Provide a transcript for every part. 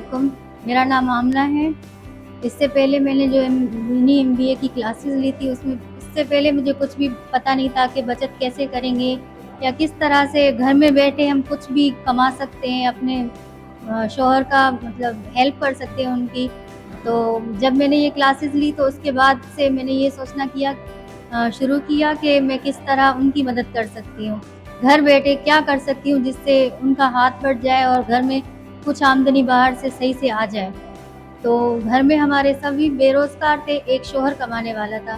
वालेकुम। मेरा नाम आमना है। इससे पहले मैंने जो मिनी एमबीए की क्लासेस ली थी, उसमें इससे पहले मुझे कुछ भी पता नहीं था कि बचत कैसे करेंगे या किस तरह से घर में बैठे हम कुछ भी कमा सकते हैं, अपने शौहर का मतलब हेल्प कर सकते हैं उनकी। तो जब मैंने ये क्लासेस ली तो उसके बाद से मैंने ये सोचना शुरू किया कि मैं किस तरह उनकी मदद कर सकती हूँ। घर बैठे क्या कर सकती हूँ जिससे उनका हाथ बढ़ जाए और घर में कुछ आमदनी बाहर से सही से आ जाए। तो घर में हमारे सभी बेरोज़गार थे, एक शौहर कमाने वाला था।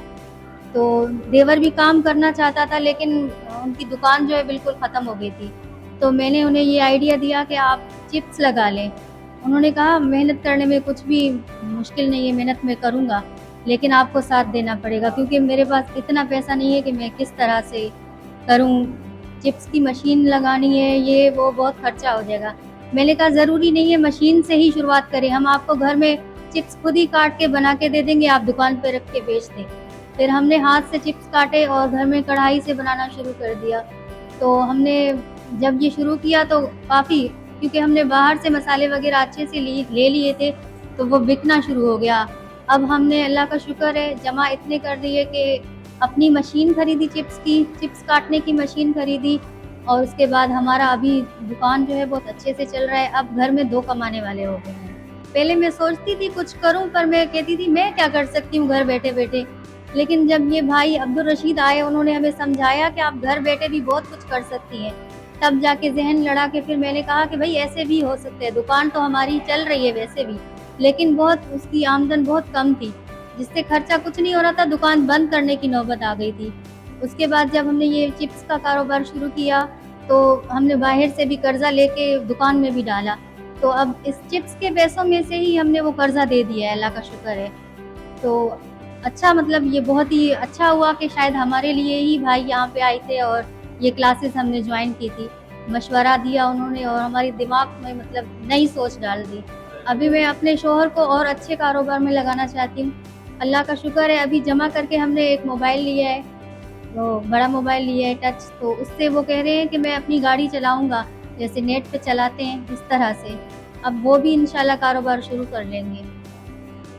तो देवर भी काम करना चाहता था, लेकिन उनकी दुकान जो है बिल्कुल ख़त्म हो गई थी। तो मैंने उन्हें ये आइडिया दिया कि आप चिप्स लगा लें। उन्होंने कहा मेहनत करने में कुछ भी मुश्किल नहीं है, मेहनत मैं करूँगा, लेकिन आपको साथ देना पड़ेगा क्योंकि मेरे पास इतना पैसा नहीं है कि मैं किस तरह से करूँ। चिप्स की मशीन लगानी है, ये वो बहुत खर्चा हो जाएगा। मैंने कहा ज़रूरी नहीं है मशीन से ही शुरुआत करें, हम आपको घर में चिप्स खुद ही काट के बना के दे देंगे, आप दुकान पे रख के बेच दें। फिर हमने हाथ से चिप्स काटे और घर में कढ़ाई से बनाना शुरू कर दिया। तो हमने जब ये शुरू किया तो काफ़ी, क्योंकि हमने बाहर से मसाले वग़ैरह अच्छे से ले लिए थे, तो वो बिकना शुरू हो गया। अब हमने अल्लाह का शुक्र है जमा इतने कर दिए कि अपनी मशीन खरीदी चिप्स काटने की मशीन खरीदी और उसके बाद हमारा अभी दुकान जो है बहुत अच्छे से चल रहा है। अब घर में 2 कमाने वाले हो गए हैं। पहले मैं सोचती थी कुछ करूँ, पर मैं कहती थी मैं क्या कर सकती हूँ घर बैठे-बैठे। लेकिन जब ये भाई अब्दुल रशीद आए, उन्होंने हमें समझाया कि आप घर बैठे भी बहुत कुछ कर सकती हैं। तब जाके ज़हन लड़ा के फिर मैंने कहा कि भई ऐसे भी हो सकता है, दुकान तो हमारी चल रही है वैसे भी, लेकिन बहुत उसकी आमदन बहुत कम थी, जिससे खर्चा कुछ नहीं हो रहा था, दुकान बंद करने की नौबत आ गई थी। उसके बाद जब हमने ये चिप्स का कारोबार शुरू किया, तो हमने बाहर से भी कर्ज़ा लेके दुकान में भी डाला। तो अब इस चिप्स के पैसों में से ही हमने वो कर्ज़ा दे दिया है, अल्लाह का शुक्र है। तो अच्छा, मतलब ये बहुत ही अच्छा हुआ कि शायद हमारे लिए ही भाई यहाँ पे आए थे और ये क्लासेस हमने जॉइन की थी। मशवरा दिया उन्होंने और हमारे दिमाग में मतलब नई सोच डाल दी। अभी मैं अपने शौहर को और अच्छे कारोबार में लगाना चाहती हूँ। अल्लाह का शुक्र है अभी जमा करके हमने एक मोबाइल लिया है, तो बड़ा मोबाइल लिया है टच, तो उससे वो कह रहे हैं कि मैं अपनी गाड़ी चलाऊँगा, जैसे नेट पे चलाते हैं इस तरह से। अब वो भी इंशाल्लाह कारोबार शुरू कर लेंगे।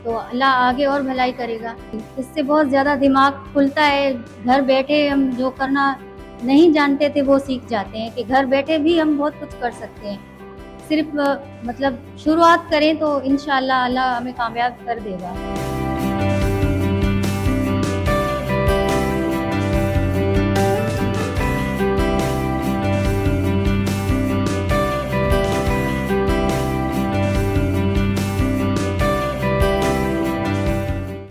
तो अल्लाह आगे और भलाई करेगा। इससे बहुत ज़्यादा दिमाग खुलता है, घर बैठे हम जो करना नहीं जानते थे वो सीख जाते हैं कि घर बैठे भी हम बहुत कुछ कर सकते हैं। सिर्फ़ मतलब शुरुआत करें तो इंशाअल्लाह अल्लाह हमें कामयाब कर देगा।